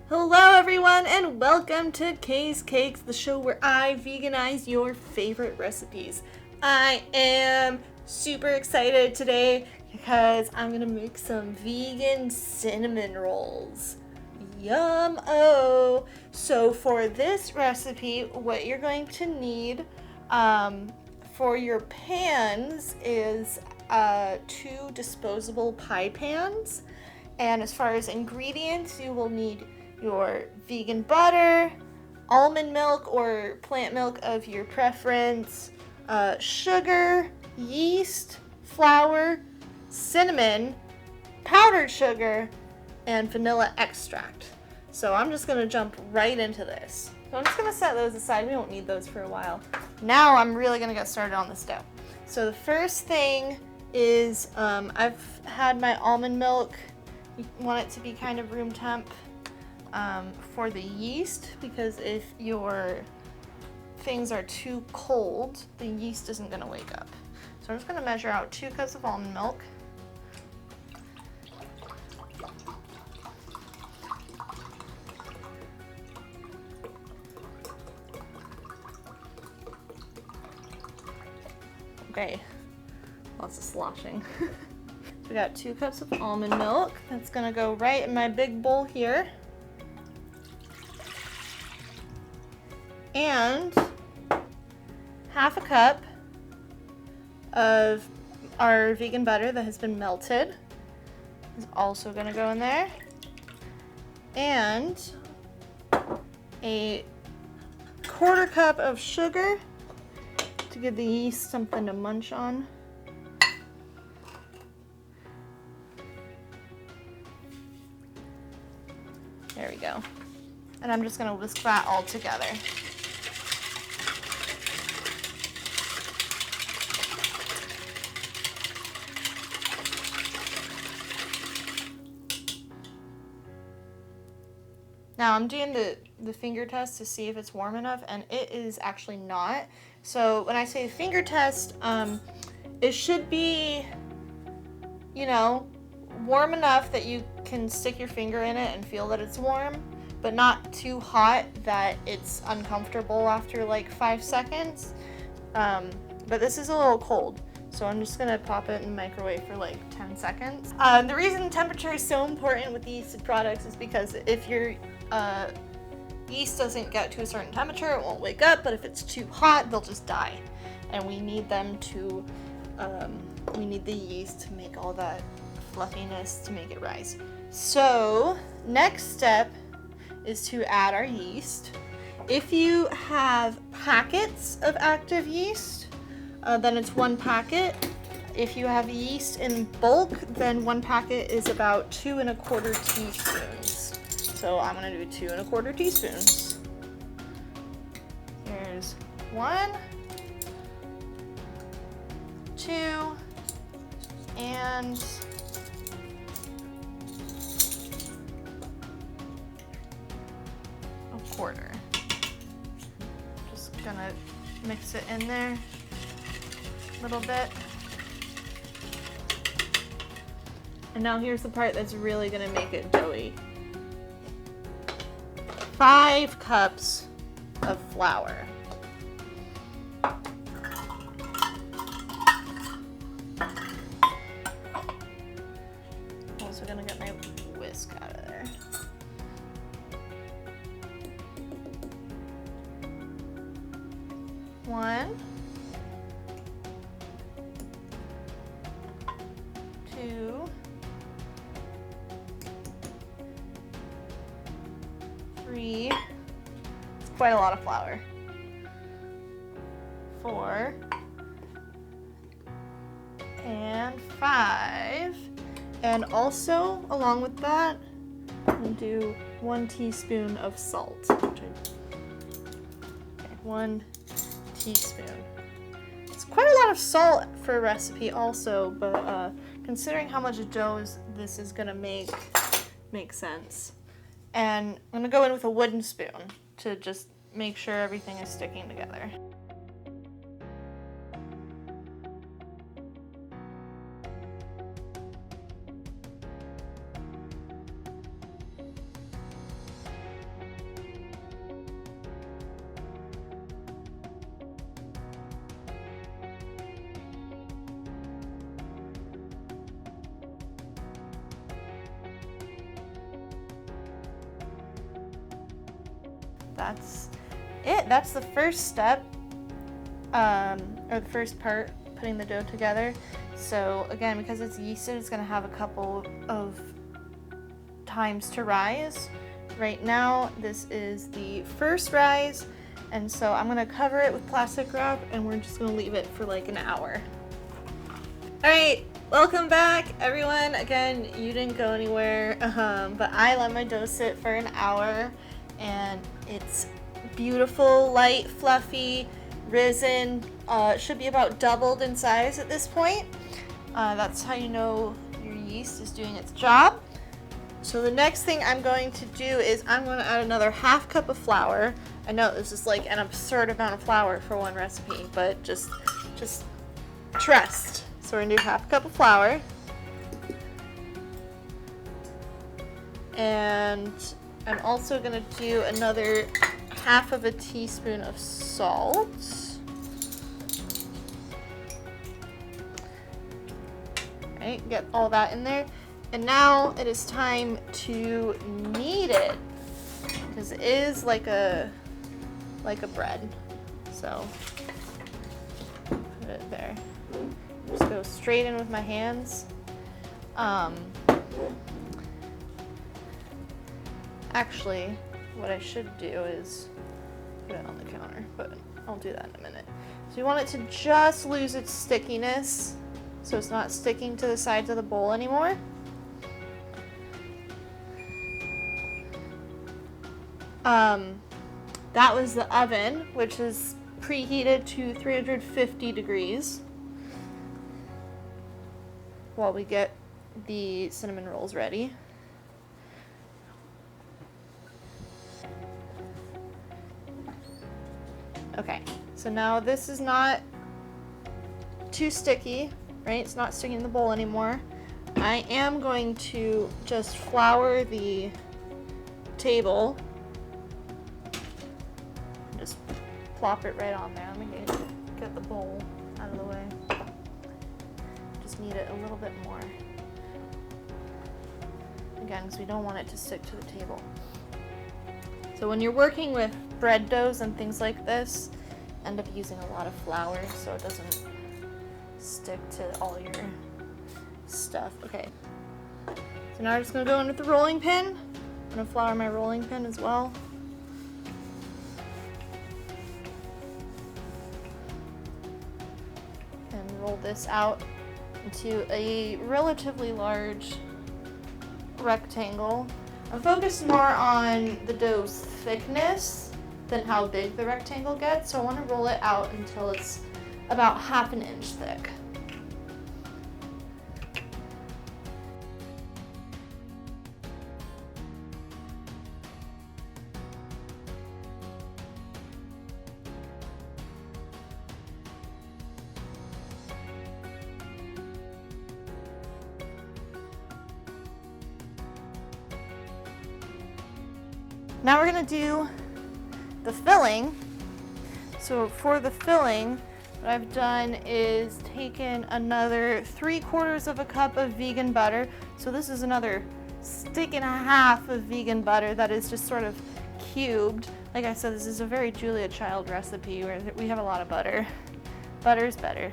Hello everyone and welcome to Kay's Cakes, the show where I veganize your favorite recipes. I am super excited today because I'm gonna make some vegan cinnamon rolls. Yum-o! So for this recipe, what you're going to need for your pans is 2 disposable pie pans. And as far as ingredients, you will need your vegan butter, almond milk or plant milk of your preference, sugar, yeast, flour, cinnamon, powdered sugar, and vanilla extract. So I'm just gonna jump right into this. So I'm just gonna set those aside. We won't need those for a while. Now I'm really gonna get started on this dough. So the first thing is I've had my almond milk. You want it to be kind of room temp for the yeast, because if your things are too cold, the yeast isn't going to wake up. So I'm just going to measure out 2 cups of almond milk. Okay, lots of sloshing. We got 2 cups of almond milk. That's gonna go right in my big bowl here. And half a cup of our vegan butter that has been melted is also gonna go in there. And a 1/4 cup of sugar to give the yeast something to munch on. There we go. And I'm just gonna whisk that all together. Now I'm doing the finger test to see if it's warm enough, and it is actually not. So when I say finger test, it should be, warm enough that you can stick your finger in it and feel that it's warm, but not too hot that it's uncomfortable after like 5 seconds. But this is a little cold, so I'm just gonna pop it in the microwave for like 10 seconds. The reason temperature is so important with the yeasted products is because if your yeast doesn't get to a certain temperature, it won't wake up, but if it's too hot, they'll just die. And we need them to, we need the yeast to make all that fluffiness to make it rise. So next step is to add our yeast. If you have packets of active yeast, then it's 1 packet. If you have yeast in bulk, then 1 packet is about 2 1/4 teaspoons. So I'm gonna do 2 1/4 teaspoons. Here's 1, 2, and 1/4. Just gonna mix it in there a little bit. And now here's the part that's really gonna make it doughy. 5 cups of flour. Also gonna get my whisk out of there. One, 2, 3. It's quite a lot of flour. 4 and 5. And also, along with that, I'm gonna do 1 teaspoon of salt. Okay, 1 teaspoon. It's quite a lot of salt for a recipe also, but considering how much dough this is gonna make, makes sense. And I'm gonna go in with a wooden spoon to just make sure everything is sticking together. that's it. That's the first step, or the first part, putting the dough together. So again, because it's yeasted, it's gonna have a couple of times to rise. Right now, this is the first rise, and so I'm gonna cover it with plastic wrap, and we're just gonna leave it for like an hour. All right, welcome back, everyone. Again, you didn't go anywhere, but I let my dough sit for an hour, and it's beautiful, light, fluffy, risen. It should be about doubled in size at this point. That's how you know your yeast is doing its job. So the next thing I'm going to do is I'm going to add another half cup of flour. I know this is like an absurd amount of flour for one recipe, but just trust. So we're going to do half a cup of flour. And I'm also going to do another half of a teaspoon of salt. Right, get all that in there. And now it is time to knead it, because it is like a bread. So put it there. Just go straight in with my hands. Actually, what I should do is put it on the counter, but I'll do that in a minute. So you want it to just lose its stickiness, so it's not sticking to the sides of the bowl anymore. That was the oven, which is preheated to 350 degrees while we get the cinnamon rolls ready. Okay, so now this is not too sticky, right? It's not sticking in the bowl anymore. I am going to just flour the table. Just plop it right on there. Let me get the bowl out of the way. Just knead it a little bit more. Again, because we don't want it to stick to the table. So when you're working with bread doughs and things like this, end up using a lot of flour so it doesn't stick to all your stuff. Okay. So now I'm just gonna go in with the rolling pin. I'm gonna flour my rolling pin as well. And roll this out into a relatively large rectangle. I'm focused more on the dough's thickness than how big the rectangle gets, so I want to roll it out until it's about ½ inch thick. Now we're going to do the filling. So for the filling, what I've done is taken another 3/4 of a cup of vegan butter. So this is another 1.5 sticks of vegan butter that is just sort of cubed. Like I said, this is a very Julia Child recipe where we have a lot of butter. Butter's better.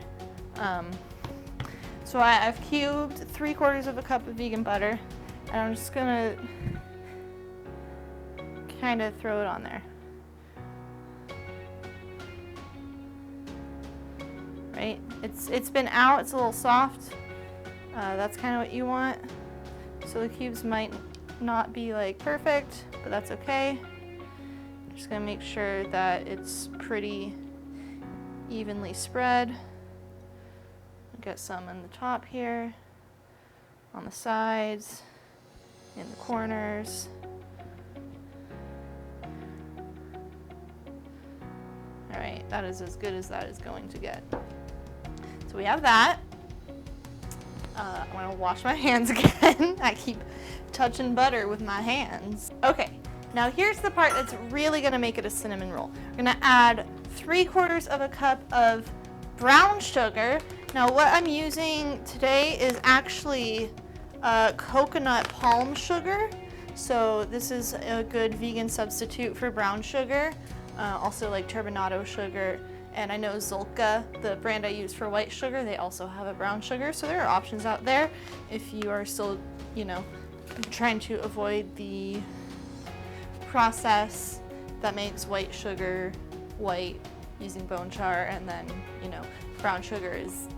So I've cubed 3/4 of a cup of vegan butter, and I'm just gonna kind of throw it on there. Right? It's been out, it's a little soft. That's kind of what you want. So the cubes might not be like perfect, but that's okay. Just gonna make sure that it's pretty evenly spread. Get some in the top here, on the sides, in the corners. All right, that is as good as that is going to get. So we have that. I'm gonna wash my hands again. I keep touching butter with my hands. Okay, now here's the part that's really gonna make it a cinnamon roll. We're gonna add 3/4 of a cup of brown sugar. Now what I'm using today is actually coconut palm sugar. So this is a good vegan substitute for brown sugar, also like turbinado sugar. And I know Zolka, the brand I use for white sugar, they also have a brown sugar. So there are options out there if you are still, you know, trying to avoid the process that makes white sugar white using bone char, and then, you know, brown sugar is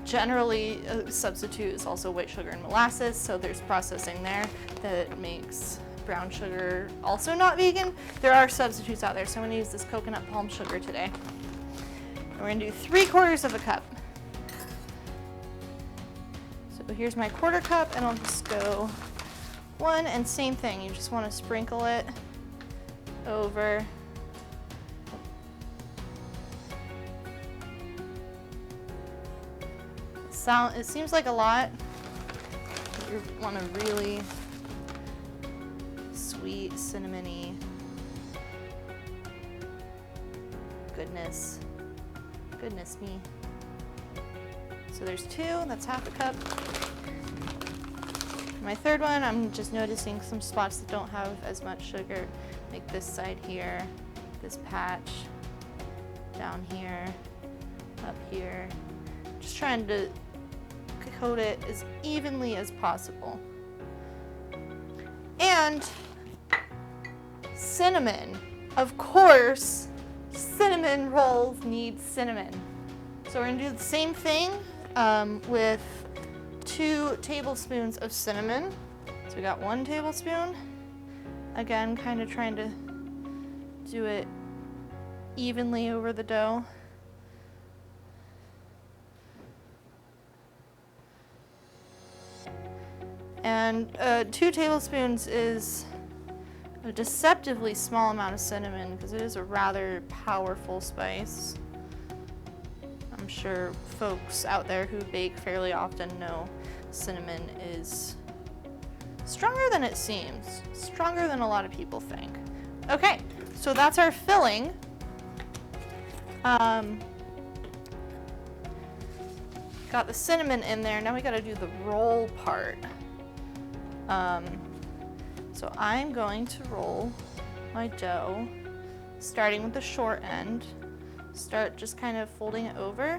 generally a substitute is also white sugar and molasses, so there's processing there that makes brown sugar also not vegan. There are substitutes out there, so I'm gonna use this coconut palm sugar today. And we're gonna do 3/4 of a cup. So here's my 1/4 cup, and I'll just go 1, and same thing, you just wanna sprinkle it over. It seems like a lot. You want a really sweet, cinnamony goodness. Goodness me. So there's 2, that's 1/2 cup. My 3rd one, I'm just noticing some spots that don't have as much sugar, like this side here, this patch, down here, up here. Just trying to coat it as evenly as possible. And cinnamon. Of course, cinnamon rolls need cinnamon. So we're gonna do the same thing with 2 tablespoons of cinnamon. So we got 1 tablespoon. Again, kind of trying to do it evenly over the dough. And 2 tablespoons is a deceptively small amount of cinnamon because it is a rather powerful spice. I'm sure folks out there who bake fairly often know cinnamon is stronger than it seems, stronger than a lot of people think. Okay, so that's our filling. Got the cinnamon in there, now we gotta do the roll part. So I'm going to roll my dough, starting with the short end. Start just kind of folding it over,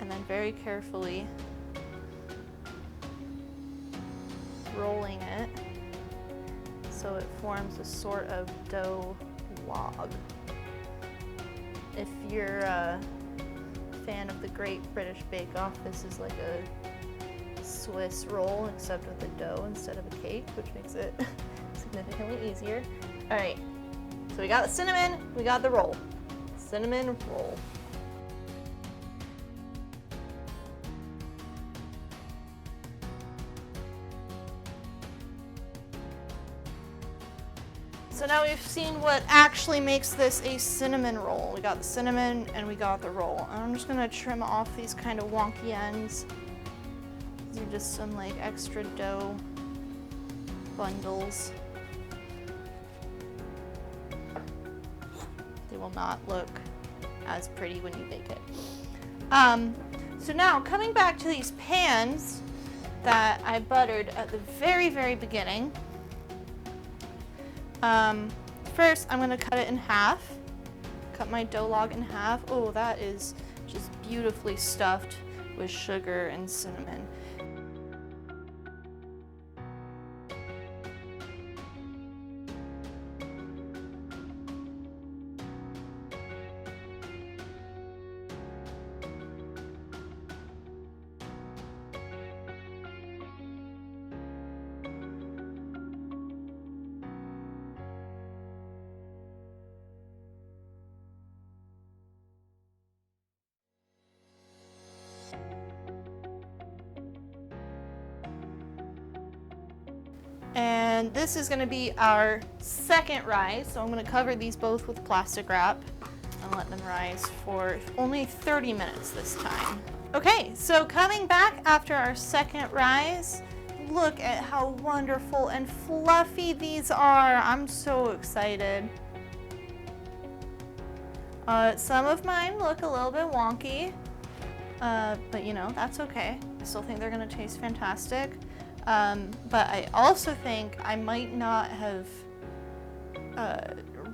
and then very carefully rolling it so it forms a sort of dough log. If you're a fan of the Great British Bake Off, this is like a Swiss roll, except with the dough instead of a cake, which makes it significantly easier. All right, so we got the cinnamon, we got the roll. Cinnamon roll. So now we've seen what actually makes this a cinnamon roll. We got the cinnamon and we got the roll. And I'm just gonna trim off these kind of wonky ends. These are just some like extra dough bundles. They will not look as pretty when you bake it. So now coming back to these pans that I buttered at the very, very beginning. First I'm gonna cut it in half. Cut my dough log in half. Oh, that is just beautifully stuffed with sugar and cinnamon. And this is going to be our second rise, so I'm going to cover these both with plastic wrap and let them rise for only 30 minutes this time. Okay, so coming back after our second rise, look at how wonderful and fluffy these are. I'm so excited. Some of mine look a little bit wonky, but you know, that's okay. I still think they're going to taste fantastic. But I also think I might not have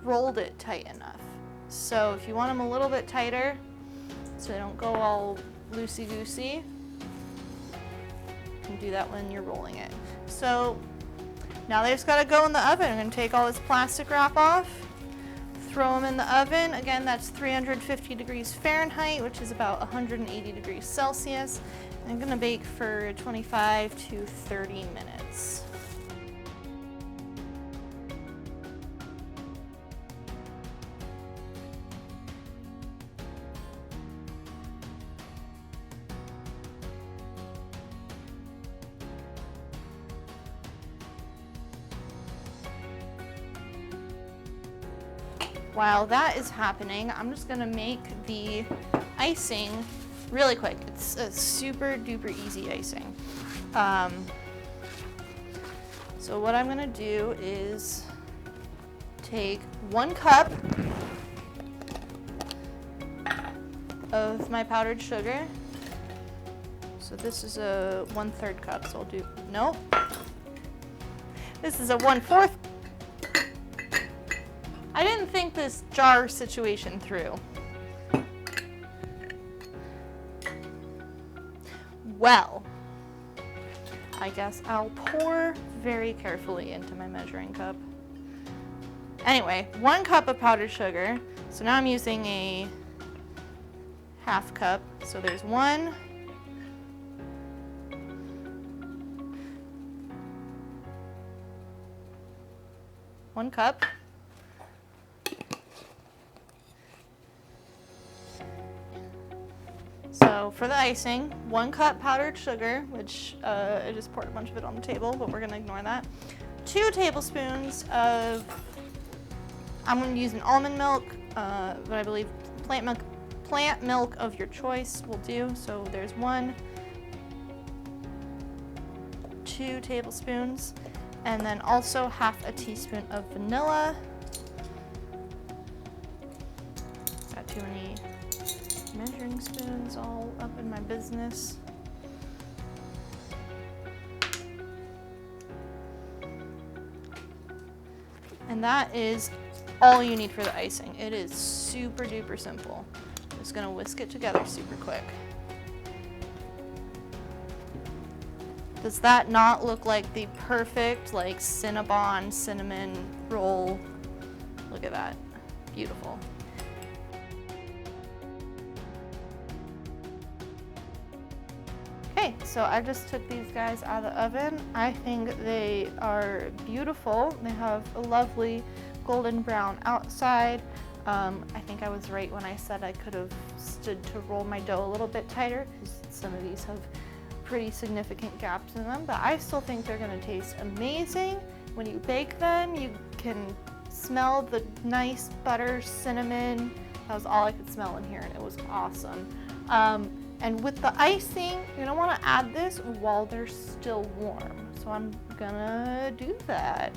rolled it tight enough. So if you want them a little bit tighter, so they don't go all loosey-goosey, you can do that when you're rolling it. So now they just gotta go in the oven. I'm gonna take all this plastic wrap off, throw them in the oven. Again, that's 350 degrees Fahrenheit, which is about 180 degrees Celsius. I'm gonna bake for 25 to 30 minutes. While that is happening, I'm just gonna make the icing really quick. It's a super duper easy icing. So what I'm gonna do is take 1 cup of my powdered sugar. So this is a 1/3 cup, so I'll do, nope. This is a 1/4. I didn't think this jar situation through. Well, I guess I'll pour very carefully into my measuring cup. Anyway, 1 cup of powdered sugar. So now I'm using a 1/2 cup. So there's 1 cup. So for the icing, 1 cup powdered sugar, which I just poured a bunch of it on the table, but we're gonna ignore that. 2 tablespoons of, I'm gonna use an almond milk, but I believe plant milk of your choice will do. So there's 2 tablespoons, and then also 1/2 teaspoon of vanilla. Got too many measuring spoons all up in my business. And that is all you need for the icing. It is super duper simple. I'm just gonna whisk it together super quick. Does that not look like the perfect like Cinnabon cinnamon roll? Look at that, beautiful. Okay, so I just took these guys out of the oven. I think they are beautiful. They have a lovely golden brown outside. I think I was right when I said I could have stood to roll my dough a little bit tighter because some of these have pretty significant gaps in them, but I still think they're gonna taste amazing. When you bake them, you can smell the nice butter, cinnamon. That was all I could smell in here, and it was awesome. And with the icing, you're gonna wanna add this while they're still warm. So I'm gonna do that.